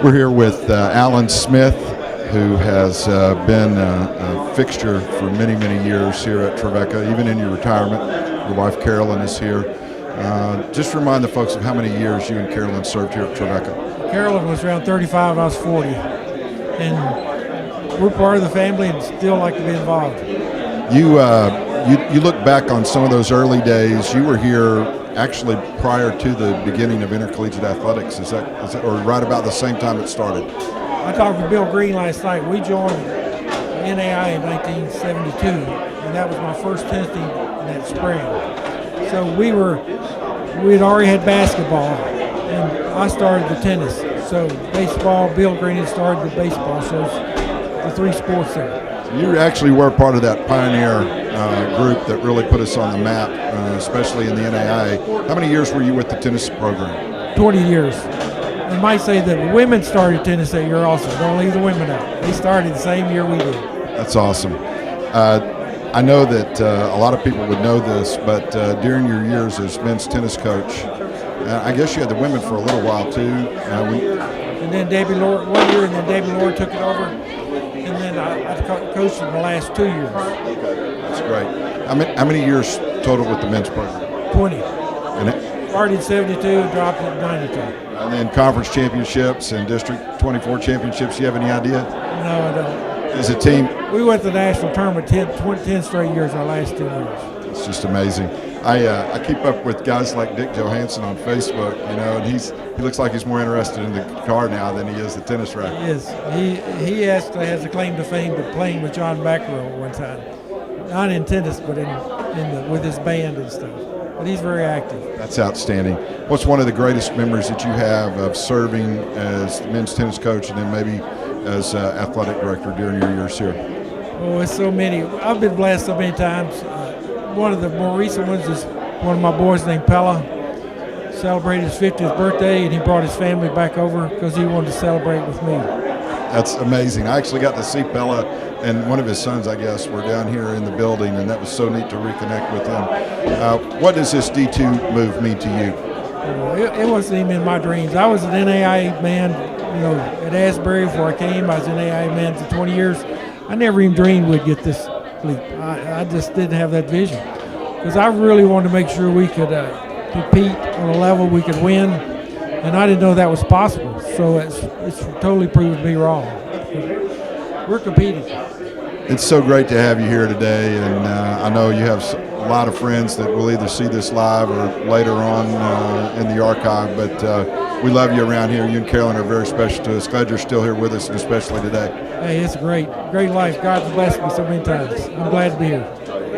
We're here with Alan Smith, who has been a fixture for many, many years here at Trevecca, even in your retirement. Your wife Carolyn is here. Just remind the folks of how many years you and Carolyn served here at Trevecca. Carolyn was around 35, I was 40. And we're part of the family and still like to be involved. You look back on some of those early days. You were here actually prior to the beginning of intercollegiate athletics. Is that or right about the same time it started? I talked with Bill Green last night. We joined NAI in 1972, and that was my first tennis team in that spring. So we had already had basketball, and I started the tennis. So baseball, Bill Green had started the baseball. So it's the three sports there. You actually were part of that pioneer group that really put us on the map, especially in the NAI. How many years were you with the tennis program? 20 years. I might say that women started tennis that year also. Don't leave the women out. They started the same year we did. That's awesome. I know that a lot of people would know this, but during your years as men's tennis coach, I guess you had the women for a little while too. And then Debbie Lord, 1 year, and then Debbie Lord took it over. And then I coached in the last 2 years. That's great. How many years total with the men's program? 20. And started in 72 and dropped at 92. And then conference championships and district 24 championships. You have any idea? No, I don't. As a team? We went to the national tournament 10 straight years our last 2 years. It's just amazing. I keep up with guys like Dick Johansson on Facebook, and he looks like he's more interested in the car now than he is the tennis racket. He is. He actually has a claim to fame to playing with John McEnroe one time. Not in tennis, but with his band and stuff. But he's very active. That's outstanding. What's one of the greatest memories that you have of serving as men's tennis coach and then maybe as athletic director during your years here? Oh, it's so many. I've been blessed so many times. One of the more recent ones is one of my boys named Pella celebrated his 50th birthday, and he brought his family back over because he wanted to celebrate with me. That's amazing. I actually got to see Pella and one of his sons, I guess, were down here in the building, and that was so neat to reconnect with him. What does this D2 move mean to you? It wasn't even in my dreams. I was an NAIA man, at Asbury before I came. I was an NAIA man for 20 years. I never even dreamed we'd get this leap. I just didn't have that vision because I really wanted to make sure we could compete on a level we could win, and I didn't know that was possible. So it's totally proved me wrong. We're competing. It's so great to have you here today, and I know you have a lot of friends that will either see this live or later on in the archive, but we love you around here. You and Carolyn are very special to us. Glad you're still here with us, and especially today. Hey, it's great life. God's blessed me so many times. I'm glad to be here.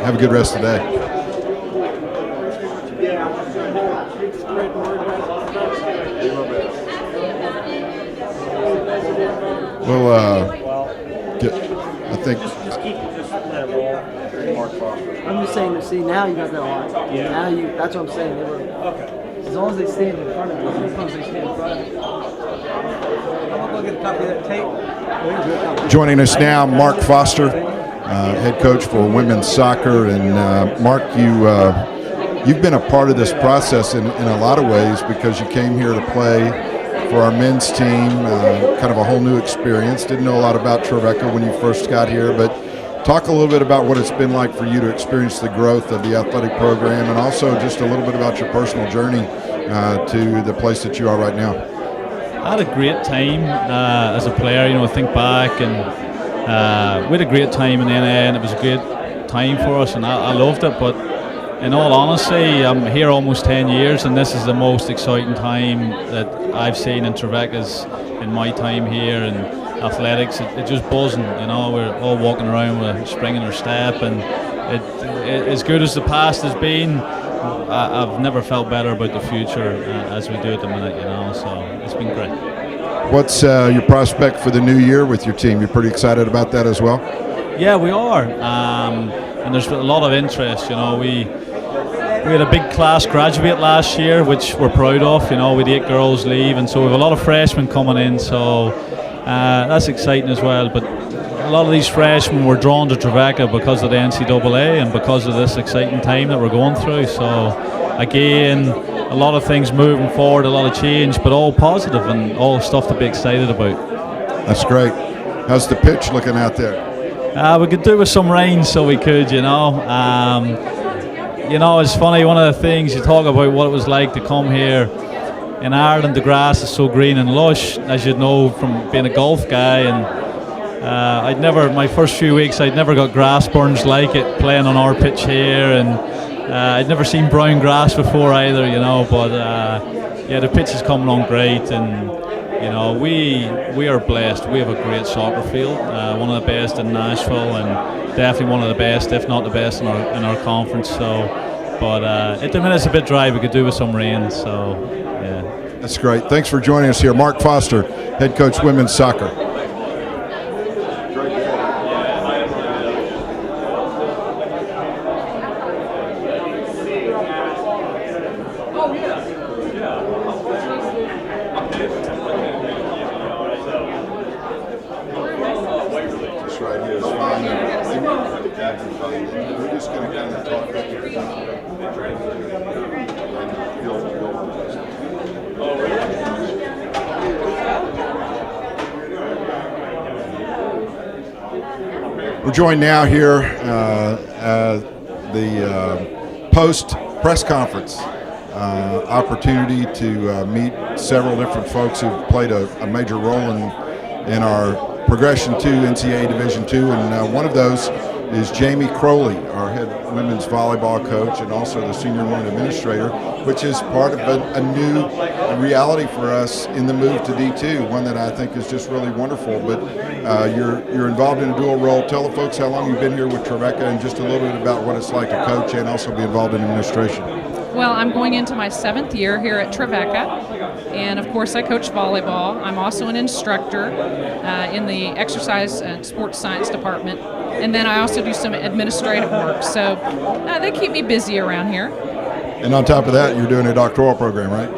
Have a good rest of the day. I'm just saying, see, now you got that line. Yeah. Now that's what I'm saying. Okay. As long as they stand in front of you, as long as they stand in front of you. I'm going to get a copy of that tape. Joining us now, Mark Foster, head coach for women's soccer. And Mark, you've been a part of this process in a lot of ways because you came here to play for our men's team, kind of a whole new experience. Didn't know a lot about Trevecca when you first got here, but talk a little bit about what it's been like for you to experience the growth of the athletic program, and also just a little bit about your personal journey to the place that you are right now. I had a great time as a player. Think back, and we had a great time in the NA, and it was a great time for us, and I loved it. But in all honesty, I'm here almost 10 years, and this is the most exciting time that I've seen in Trevecca's in my time here. And athletics, it's just buzzing. We're all walking around with a spring in our step, and as good as the past has been, I've never felt better about the future as we do at the minute. So it's been great. What's your prospect for the new year with your team? You're pretty excited about that as well? Yeah, we are, and there's a lot of interest. We had a big class graduate last year, which we're proud of. We had 8 girls leave, and so we have a lot of freshmen coming in. So that's exciting as well. But a lot of these freshmen were drawn to Trevecca because of the NCAA and because of this exciting time that we're going through. So again, a lot of things moving forward, a lot of change, but all positive and all stuff to be excited about. That's great. How's the pitch looking out there? We could do with some rain, so we could, you know. It's funny, one of the things you talk about what it was like to come here. In Ireland, the grass is so green and lush, as you'd know from being a golf guy. And my first few weeks, I'd never got grass burns like it playing on our pitch here, and I'd never seen brown grass before either, you know. But the pitch is coming on great, and we are blessed. We have a great soccer field, one of the best in Nashville, and definitely one of the best, if not the best, in our conference. So, but at the minute it's a bit dry. We could do with some rain. So, yeah. That's great. Thanks for joining us here, Mark Foster, head coach women's soccer. We're joined now here at the post press conference opportunity to meet several different folks who've played a major role in our progression to NCAA Division II, and one of those is Jayme Crowley, our head women's volleyball coach and also the senior women administrator, which is part of a new reality for us in the move to D2, one that I think is just really wonderful. But you're involved in a dual role. Tell the folks how long you've been here with Trevecca and just a little bit about what it's like to coach and also be involved in administration. Well, I'm going into my 7th year here at Treveccca, and of course I coach volleyball. I'm also an instructor in the exercise and sports science department, and then I also do some administrative work. So they keep me busy around here. And on top of that, you're doing a doctoral program, right?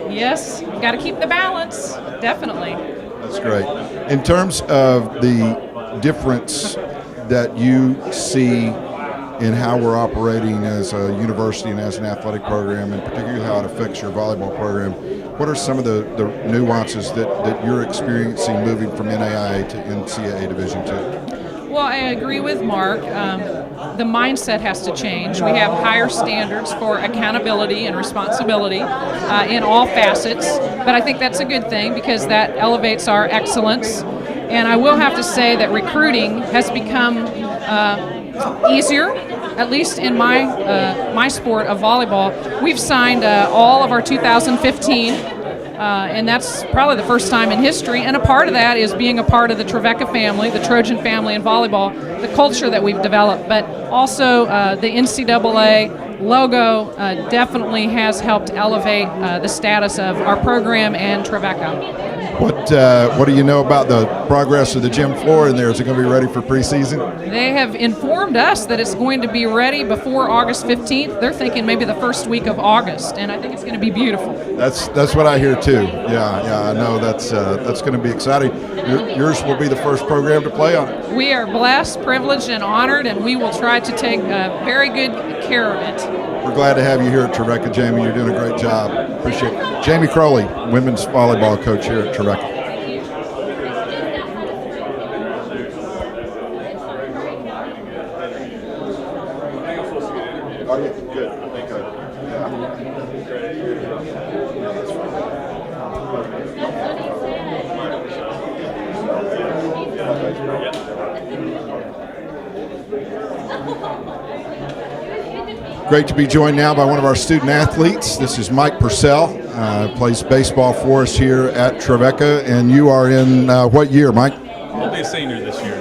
Yes, got to keep the balance, definitely. That's great. In terms of the difference that you see in how we're operating as a university and as an athletic program, and particularly how it affects your volleyball program, what are some of the nuances that you're experiencing moving from NAIA to NCAA Division II? Well, I agree with Mark. The mindset has to change. We have higher standards for accountability and responsibility in all facets, but I think that's a good thing because that elevates our excellence. And I will have to say that recruiting has become easier, at least in my sport of volleyball. We've signed all of our 2015, and that's probably the first time in history. And a part of that is being a part of the Trevecca family, the Trojan family in volleyball, the culture that we've developed. But also the NCAA logo definitely has helped elevate the status of our program and Trevecca. What do you know about the progress of the gym floor in there? Is it going to be ready for preseason? They have informed us that it's going to be ready before August 15th. They're thinking maybe the first week of August, and I think it's going to be beautiful. That's what I hear too. Yeah, I know that's going to be exciting. Yours will be the first program to play on it. We are blessed, privileged, and honored, and we will try to take very good care of it. We're glad to have you here at Trevecca, Jayme. You're doing a great job. Appreciate it. Jayme Crowley, women's volleyball coach here at Trevecca. Oh, yeah, good. Great to be joined now by one of our student athletes. This is Mike Purcell, plays baseball for us here at Trevecca, and you are in what year, Mike? I'll be a senior this year.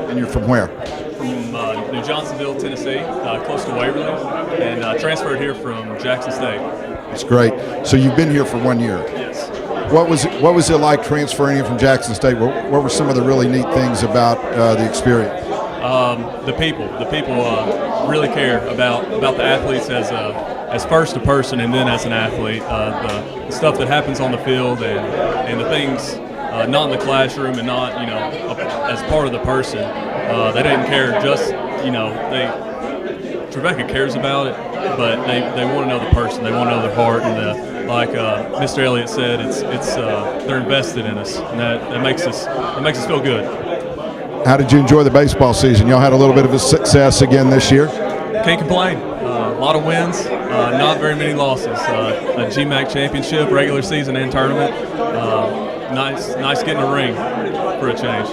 And you're from where? From New Johnsonville, Tennessee, close to Waverly, and transferred here from Jackson State. That's great. So you've been here for 1 year. Yes. What was it like transferring in from Jackson State? What were some of the really neat things about the experience? The people really care about the athletes as first a person and then as an athlete. The stuff that happens on the field and the things not in the classroom and not as part of the person. They didn't care. Just Trevecca cares about it, but they want to know the person. They want to know their heart, and like Mr. Elliott said, it's they're invested in us, and that makes us feel good. How did you enjoy the baseball season? Y'all had a little bit of a success again this year. Can't complain. A lot of wins, not very many losses. A GMAC championship, regular season and tournament. Nice getting a ring for a change.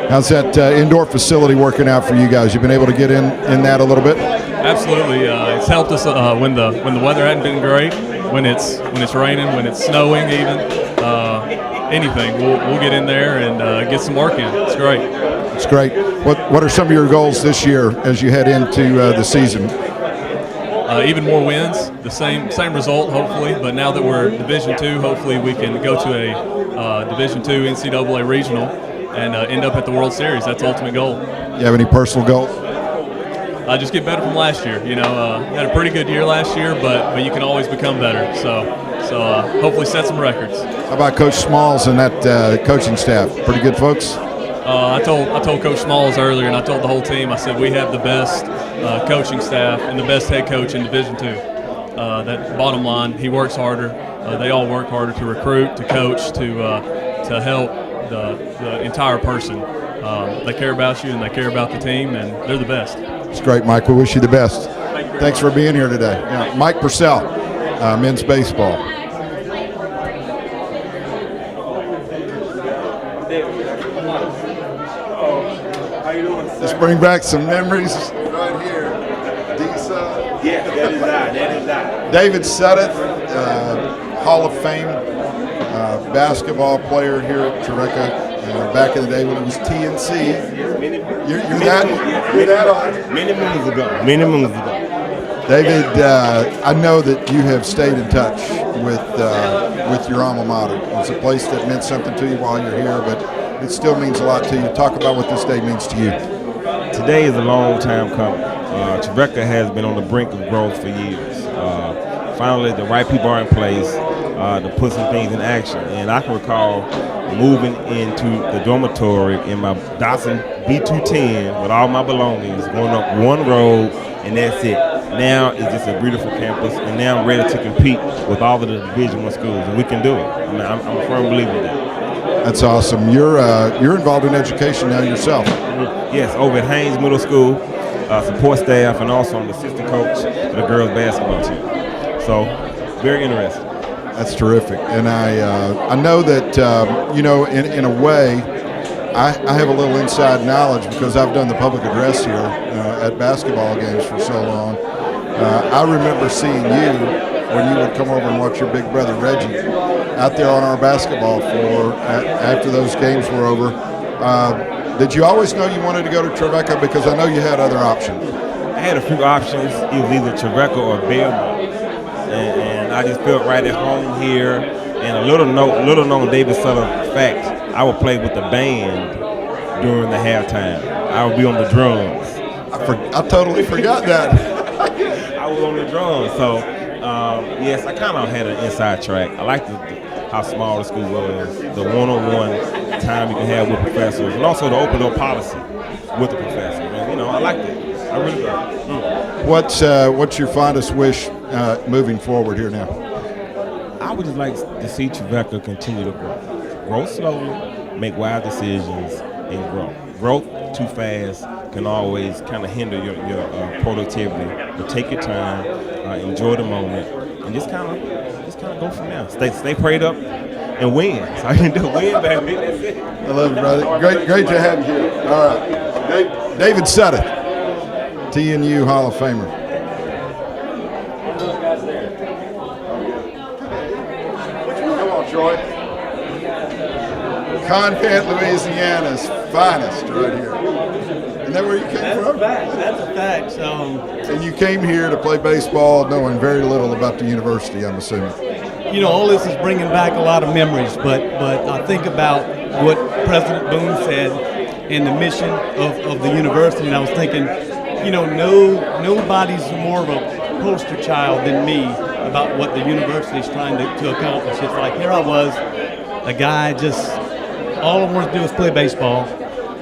How's that indoor facility working out for you guys? You've been able to get in that a little bit? Absolutely. It's helped us when the weather hadn't been great, when it's raining, when it's snowing even. Anything, we'll get in there and get some work in. It's great. It's great. What are some of your goals this year as you head into the season? Even more wins, the same result hopefully. But now that we're Division II, hopefully we can go to a Division II NCAA regional and end up at the World Series. That's the ultimate goal. You have any personal goals? Just get better from last year. Had a pretty good year last year, but you can always become better. So hopefully set some records. How about Coach Smalls and that coaching staff? Pretty good folks? I told Coach Smalls earlier, and I told the whole team, I said we have the best coaching staff and the best head coach in Division II. That bottom line, he works harder. They all work harder to recruit, to coach, to help the entire person. They care about you and they care about the team, and they're the best. It's great, Mike. We wish you the best. Thanks for being here today. Yeah, Mike Purcell, men's baseball. Let's bring back some memories right here. Yeah, that is that. David Suddeth, Hall of Fame basketball player here at Treveccca. Back in the day when it was TNC. You're that old? Many moons ago. David, I know that you have stayed in touch with your alma mater. It's a place that meant something to you while you're here, but it still means a lot to you. Talk about what this day means to you. Today is a long time coming. Treveccca has been on the brink of growth for years. Finally, the right people are in place to put some things in action. And I can recall moving into the dormitory in my Dodson B210 with all my belongings, going up one road, and that's it. Now it's just a beautiful campus, and now I'm ready to compete with all of the Division I schools, and we can do it. I'm a firm believer in that. That's awesome. You're involved in education now yourself. Yes, over at Haynes Middle School, support staff, and also I'm the assistant coach for the girls basketball team. So, very interesting. That's terrific. And I know that, in a way, I have a little inside knowledge because I've done the public address here at basketball games for so long. I remember seeing you when you would come over and watch your big brother Reggie out there on our basketball floor after those games were over. Did you always know you wanted to go to Treveccca? Because I know you had other options. I had a few options. It was either Treveccca or Belmont. And I just felt right at home here. And a little known David Sutter fact, I would play with the band during the halftime. I would be on the drums. I totally forgot that. I was on the drums. So, yes, I kind of had an inside track. I liked how small the school was, the one-on-one time you can have with professors, and also the open-door policy with the professors. And, I liked it. I really did. What's your fondest wish moving forward here now? I would just like to see Treveccca continue to grow. Grow slowly, make wise decisions, and grow. Growth too fast can always kind of hinder your productivity. But take your time, enjoy the moment, and just kind of go from there. Stay prayed up and win. So I can do win, baby. That's it. I love it, brother. Great to have you here. All right, David Sutter, TNU Hall of Famer. Come on, Troy. Convent, Louisiana's finest right here. Isn't that where you came from? That's a fact. And you came here to play baseball knowing very little about the university, I'm assuming. All this is bringing back a lot of memories, but I think about what President Boone said and the mission of the university, and I was thinking, nobody's more of a poster child than me about what the university is trying to accomplish. It's like, here I was, a guy just, all I wanted to do was play baseball,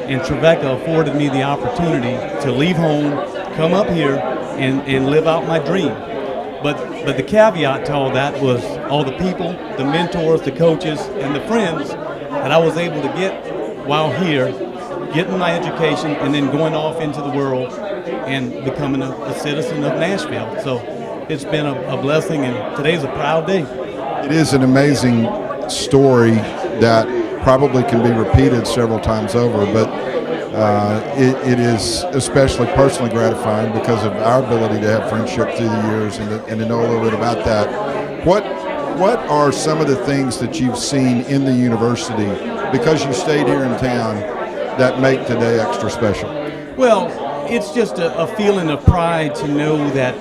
and Treveccca afforded me the opportunity to leave home, come up here, and live out my dream. But the caveat to all that was all the people, the mentors, the coaches, and the friends that I was able to get while here, getting my education, and then going off into the world and becoming a citizen of Nashville. So it's been a blessing, and today's a proud day. It is an amazing story that probably can be repeated several times over, but it is especially personally gratifying because of our ability to have friendship through the years and to know a little bit about that. What are some of the things that you've seen in the university, because you stayed here in town, that make today extra special? Well, it's just a feeling of pride to know that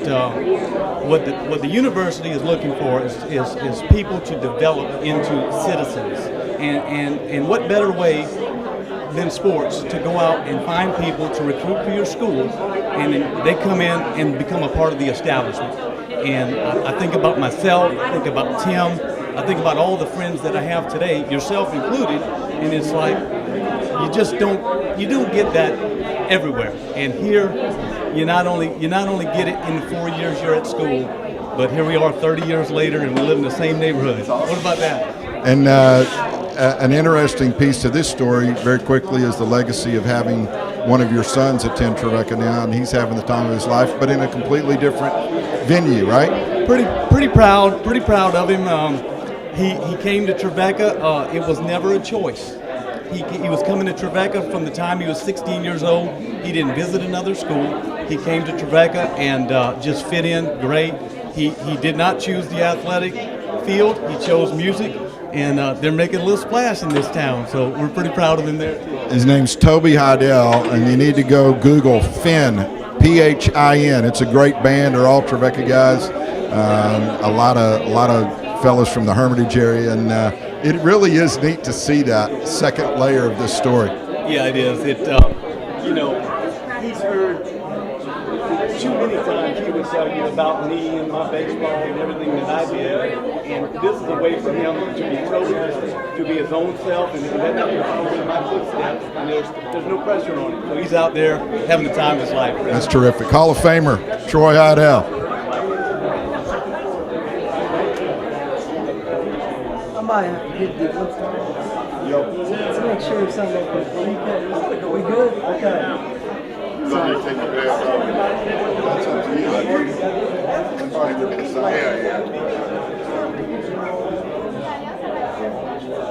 what the university is looking for is people to develop into citizens. And what better way than sports to go out and find people to recruit for your school, and then they come in and become a part of the establishment. And I think about myself, I think about Tim, I think about all the friends that I have today, yourself included, and it's like you don't get that everywhere. And here you not only get it in the 4 years you're at school, but here we are 30 years later and we live in the same neighborhood. What about that? And an interesting piece to this story, very quickly, is the legacy of having one of your sons attend Trevecca now, and he's having the time of his life, but in a completely different venue, right? Pretty proud of him. He came to Trevecca. It was never a choice. He was coming to Trevecca from the time he was 16 years old. He didn't visit another school. He came to Trevecca and just fit in great. He did not choose the athletic field. He chose music, and they're making a little splash in this town, so we're pretty proud of him there. His name's Toby Haydel, and you need to go Google Finn, P-H-I-N. It's a great band. They're all Trevecca guys. A lot of fellas from the Hermitage area, and it really is neat to see that second layer of this story. Yeah, it is. He's heard too many times he would tell you about me and my baseball and everything that I did, and this is a way for him to be totally, to be his own self, and let me follow in my footsteps, and there's no pressure on him. So he's out there having the time of his life. That's terrific. Hall of Famer, Troy Haydel. I might have to hit this one time. Let's make sure it's something like this. We good? Okay. Go ahead and take your glass off. That's up to you.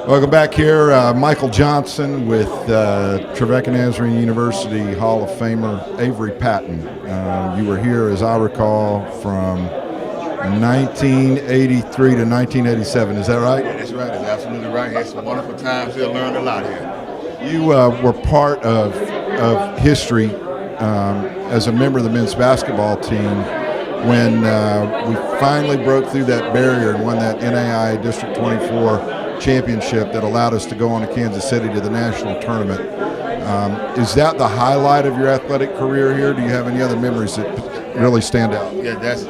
Welcome back here. Michael Johnson with Trevecca Nazarene University Hall of Famer Avery Patton. You were here, as I recall, from 1983 to 1987. Is that right? Yeah, that's right. That's absolutely right. Had some wonderful times here. Learned a lot here. You were part of history as a member of the men's basketball team when we finally broke through that barrier and won that NAIA District 24 championship that allowed us to go on to Kansas City to the national tournament. Is that the highlight of your athletic career here? Do you have any other memories that really stand out? Yeah, that's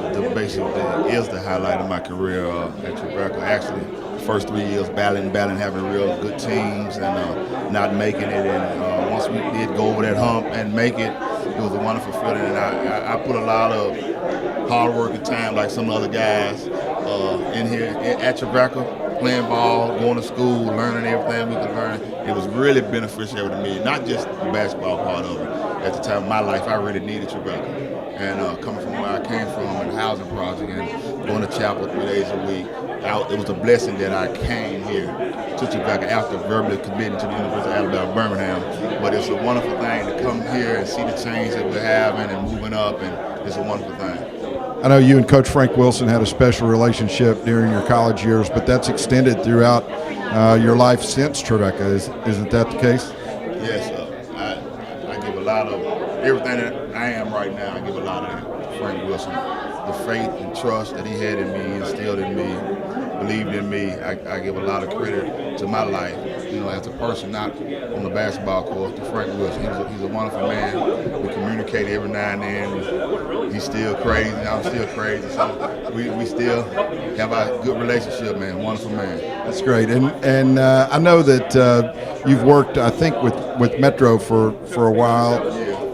is the highlight of my career at Treveccca. Actually, the first 3 years battling, having real good teams and not making it. And once we did go over that hump and make it, it was a wonderful feeling. And I put a lot of hard work and time, like some other guys, in here at Treveccca, playing ball, going to school, learning everything we could learn. It was really beneficial to me, not just the basketball part of it. At the time of my life, I really needed Treveccca. And coming from where I came from in the housing project and going to chapel 3 days a week, it was a blessing that I came here to Treveccca after verbally committing to the University of Alabama, Birmingham. But it's a wonderful thing to come here and see the change that we're having and moving up, and it's a wonderful thing. I know you and Coach Frank Wilson had a special relationship during your college years, but that's extended throughout your life since Trevecca. Isn't that the case? Yes, I give a lot of everything that I am right now. I give a lot of Frank Wilson, the faith and trust that he had in me, instilled in me, believed in me. I give a lot of credit to my life, as a person, not on the basketball court, to Frank Wilson. He's a wonderful man. We communicate every now and then. He's still crazy. I'm still crazy. So we still have a good relationship, man. Wonderful man. That's great. And I know that you've worked, I think, with Metro for a while.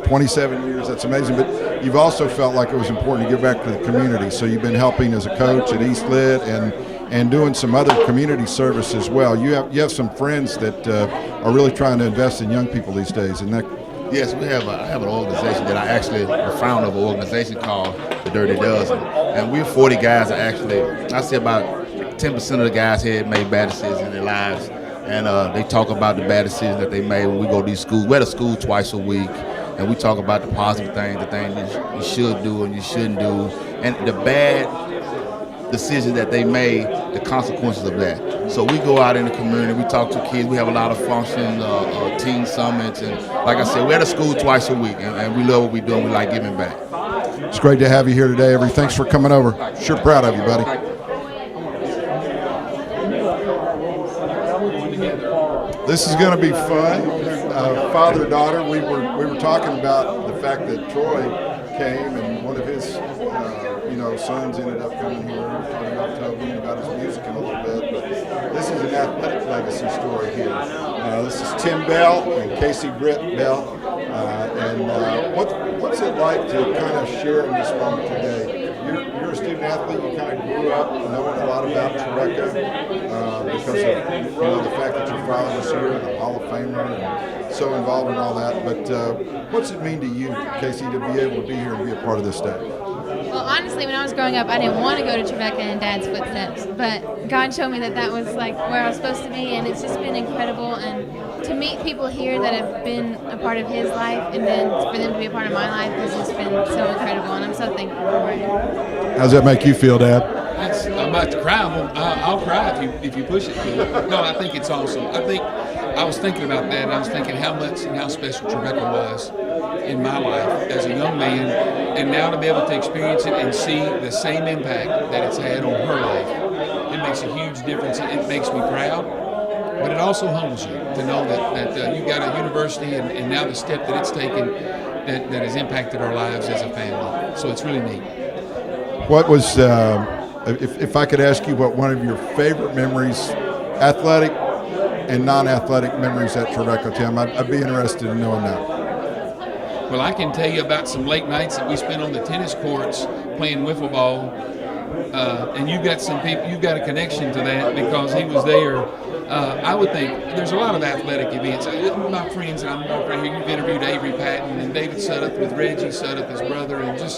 27 years, that's amazing. But you've also felt like it was important to give back to the community. So you've been helping as a coach at East Lit and doing some other community service as well. You have some friends that are really trying to invest in young people these days, and that. Yes, I have an organization that I actually the founder of an organization called the Dirty Dozen, and we're 40 guys that actually, I say about 10% of the guys here made bad decisions in their lives, and they talk about the bad decisions that they made when we go to these schools. We're at a school twice a week, and we talk about the positive things, the things you should do and you shouldn't do, and the bad decisions that they made, the consequences of that. So we go out in the community, we talk to kids, we have a lot of functions, teen summits, and like I said, we're at a school twice a week, and we love what we do, and we like giving back. It's great to have you here today, Avery. Thanks for coming over. Sure proud of you, buddy. This is going to be fun. Father-daughter, we were talking about the fact that Troy came, and one of his sons ended up coming here. We're talking about Toby and about his music in a little bit, but this is an athletic legacy story here. This is Tim Bell and Kaci Britt Bell, what's it like to kind of share in this moment today? You're a student athlete. You kind of grew up knowing a lot about Trevecca because of the fact that your father was here, the Hall of Famer, and so involved in all that. But what's it mean to you, Kaci, to be able to be here and be a part of this day? Well, honestly, when I was growing up, I didn't want to go to Treveccca in Dad's footsteps, but God showed me that was like where I was supposed to be, and it's just been incredible. And to meet people here that have been a part of his life, and then for them to be a part of my life, has just been so incredible, and I'm so thankful for it. How does that make you feel, Dad? I'm about to cry. I'll cry if you push it. No, I think it's awesome. I was thinking about that, and I was thinking how much and how special Trevecca was in my life as a young man, and now to be able to experience it and see the same impact that it's had on her life, it makes a huge difference. It makes me proud, but it also humbles you to know that you've got a university and now the step that it's taken that has impacted our lives as a family. So it's really neat. What was, if I could ask you what one of your favorite memories, athletic and non-athletic memories at Trevecca, Tim, I'd be interested in knowing that. Well, I can tell you about some late nights that we spent on the tennis courts playing wiffle ball, and you've got some people, you've got a connection to that because he was there. I would think there's a lot of athletic events. My friends that I'm over here, you've interviewed Avery, Patton, and David Suddeth with Reggie Suddeth, his brother, and just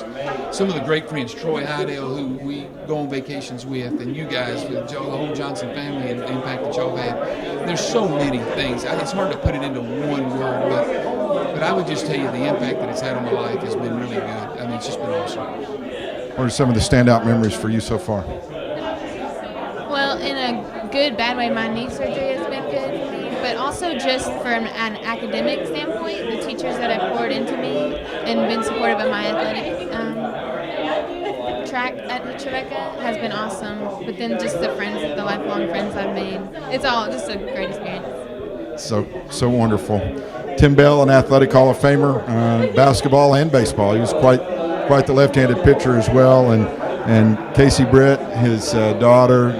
some of the great friends, Troy Haydel, who we go on vacations with, and you guys, with the whole Johnson family and the impact that y'all had. There's so many things. It's hard to put it into one word, but I would just tell you the impact that it's had on my life has been really good. I mean, it's just been awesome. What are some of the standout memories for you so far? Well, in a good, bad way, my knee surgery has been good for me, but also just from an academic standpoint, the teachers that have poured into me and been supportive of my athletic track at Trevecca has been awesome, but then just the lifelong friends I've made. It's all just a great experience. So wonderful. Tim Bell, an athletic Hall of Famer, basketball and baseball. He was quite the left-handed pitcher as well, and Kaci Britt, his daughter,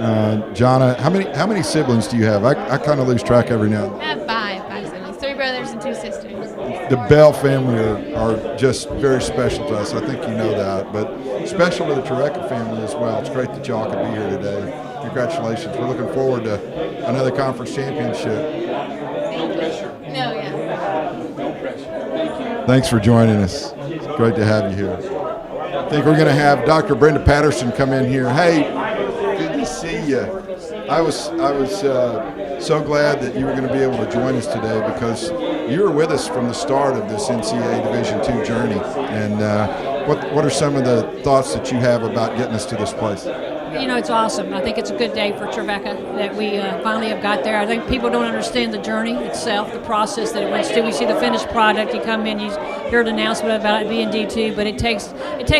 Jonna. How many siblings do you have? I kind of lose track every now and then. I have five siblings, 3 brothers and 2 sisters. The Bell family are just very special to us. I think you know that, but special to the Trevecca family as well. It's great that y'all could be here today. Congratulations. We're looking forward to another conference championship. No, yeah. No pressure. Thank you. Thanks for joining us. It's great to have you here. I think we're going to have Dr. Brenda Patterson come in here. Hey, good to see you. I was so glad that you were going to be able to join us today because you were with us from the start of this NCAA Division II journey. And what are some of the thoughts that you have about getting us to this place? It's awesome. I think it's a good day for Trevecca that we finally have got there. I think people don't understand the journey itself, the process that it went through. We see the finished product. You come in, you hear an announcement about it being D2, but it takes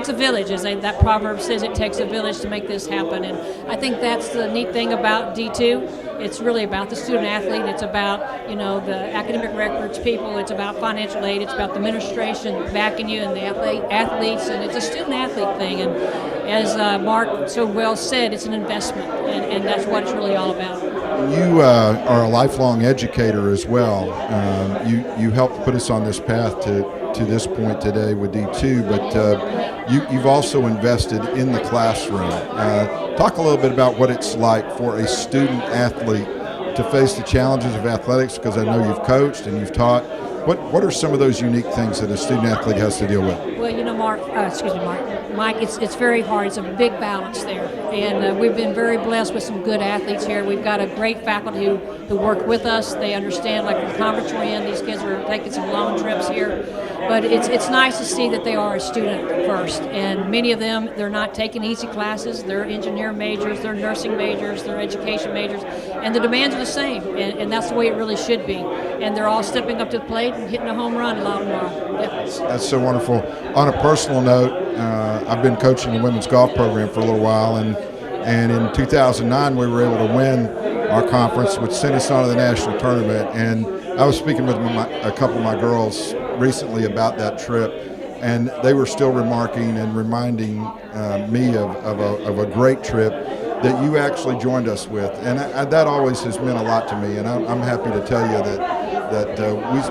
a village, as that proverb says. It takes a village to make this happen, and I think that's the neat thing about D2. It's really about the student athlete. It's about the academic records people. It's about financial aid. It's about the administration backing you and the athletes, and it's a student athlete thing. And as Mark so well said, it's an investment, and that's what it's really all about. You are a lifelong educator as well. You helped put us on this path to to this point today with D2, but you've also invested in the classroom. Talk a little bit about what it's like for a student athlete to face the challenges of athletics, because I know you've coached and you've taught. What are some of those unique things that a student athlete has to deal with? Well, Mike, it's very hard. It's a big balance there. And we've been very blessed with some good athletes here. We've got a great faculty who work with us. They understand, like the conference we're in, these kids are taking some long trips here. But it's nice to see that they are a student first. And many of them, they're not taking easy classes. They're engineer majors, they're nursing majors, they're education majors. And the demands are the same. And that's the way it really should be. And they're all stepping up to the plate and hitting a home run a lot more. Yeah. That's so wonderful. On a personal note, I've been coaching the women's golf program for a little while, and in 2009 we were able to win our conference, which sent us on to the national tournament. And I was speaking with a couple of my girls recently about that trip, and they were still remarking and reminding me of a great trip that you actually joined us with, and that always has meant a lot to me. And I'm happy to tell you that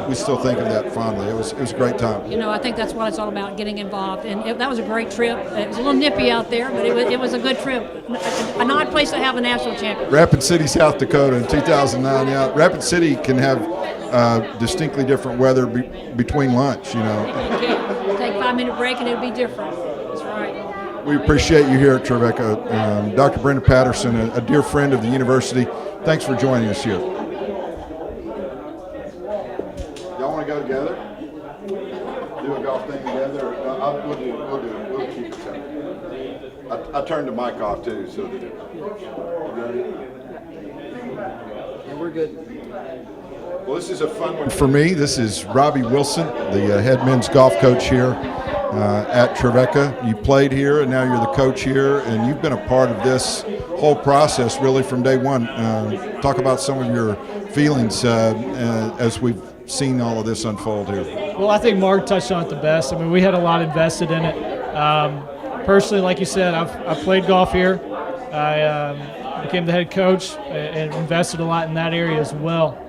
we still think of that fondly. It was a great time. I think that's what it's all about, getting involved. And that was a great trip. It was a little nippy out there, but it was a good trip. An odd place to have a national champion. Rapid City, South Dakota in 2009. Yeah, Rapid City can have distinctly different weather between lunch. Okay. Take a 5-minute break and it'll be different. That's right. We appreciate you here at Trevecca. Dr. Brenda Patterson, a dear friend of the university, thanks for joining us here. Y'all want to go together? Do a golf thing together? We'll do it. We'll keep it separate. I turned the mic off too, so that Yeah, we're good. Well, this is a fun one for me. This is Robbie Wilson, the head men's golf coach here at Treveccca. You played here, and now you're the coach here, and you've been a part of this whole process really from day one. Talk about some of your feelings as we've seen all of this unfold here. Well, I think Mark touched on it the best. I mean, we had a lot invested in it. Personally, like you said, I've played golf here. I became the head coach and invested a lot in that area as well.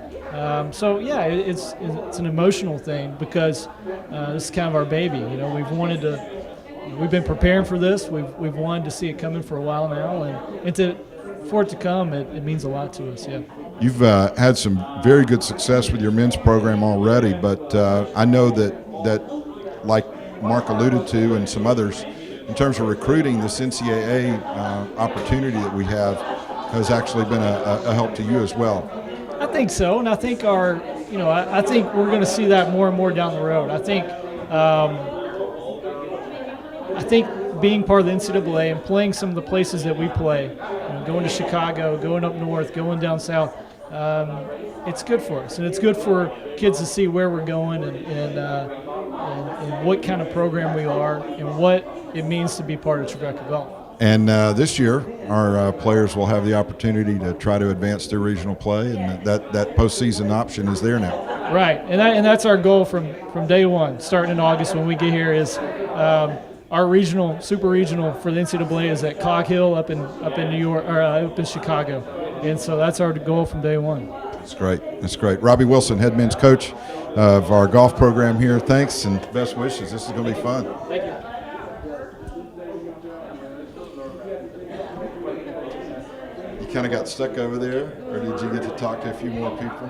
So yeah, it's an emotional thing because this is kind of our baby. We've been preparing for this. We've wanted to see it coming for a while now, and for it to come, it means a lot to us. Yeah. You've had some very good success with your men's program already, but I know that like Mark alluded to and some others, in terms of recruiting, this NCAA opportunity that we have has actually been a help to you as well. I think so, and I think I think we're going to see that more and more down the road. I think being part of the NCAA and playing some of the places that we play, going to Chicago, going up north, going down south, it's good for us, and it's good for kids to see where we're going and what kind of program we are and what it means to be part of Trevecca Golf. And this year, our players will have the opportunity to try to advance their regional play, and that postseason option is there now. Right, and that's our goal from day one, starting in August when we get here. Is our regional, super regional for the NCAA is at Cog Hill up in New York or up in Chicago, and so that's our goal from day one. That's great. That's great. Robbie Wilson, head men's coach of our golf program here. Thanks and best wishes. This is going to be fun. Thank you. Kind of got stuck over there, or did you get to talk to a few more people?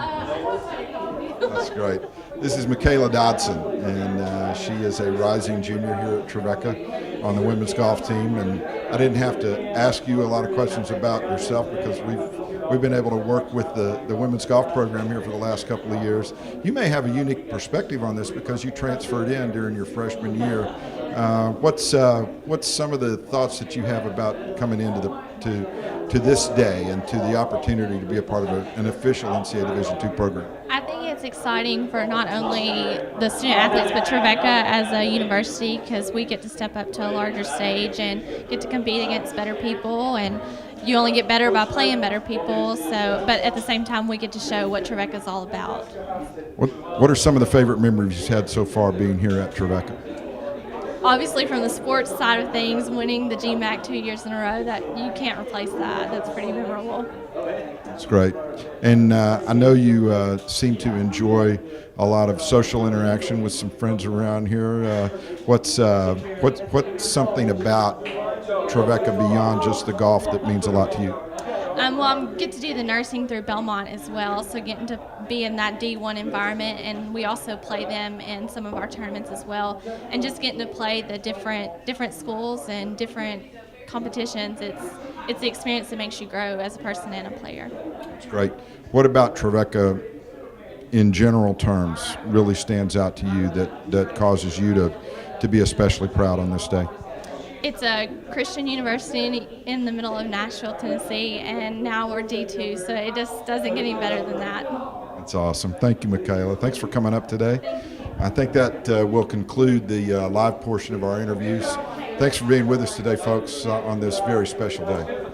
That's great. This is Michaela Dodson, and she is a rising junior here at Treveccca on the women's golf team. And I didn't have to ask you a lot of questions about yourself because we've been able to work with the women's golf program here for the last couple of years. You may have a unique perspective on this because you transferred in during your freshman year. What's some of the thoughts that you have about coming into to this day and to the opportunity to be a part of an official NCAA Division II program? I think it's exciting for not only the student athletes but Trevecca as a university because we get to step up to a larger stage and get to compete against better people, and you only get better by playing better people. So, but at the same time, we get to show what Trevecca is all about. What are some of the favorite memories you've had so far being here at Trevecca? obviously from the sports side of things, winning the GMAC 2 years in a row, that you can't replace that. That's pretty memorable. That's great. And I know you seem to enjoy a lot of social interaction with some friends around here. What's something about Trevecca beyond just the golf that means a lot to you? Well, I get to do the nursing through Belmont as well, so getting to be in that D1 environment, and we also play them in some of our tournaments as well, and just getting to play the different schools and different competitions. It's the experience that makes you grow as a person and a player. That's great. What about Trevecca in general terms really stands out to you that causes you to be especially proud on this day? It's a Christian university in the middle of Nashville, Tennessee, and now we're D2, so it just doesn't get any better than that. That's awesome. Thank you, Mikayla. Thanks for coming up today. I think that will conclude the live portion of our interviews. Thanks for being with us today, folks, on this very special day.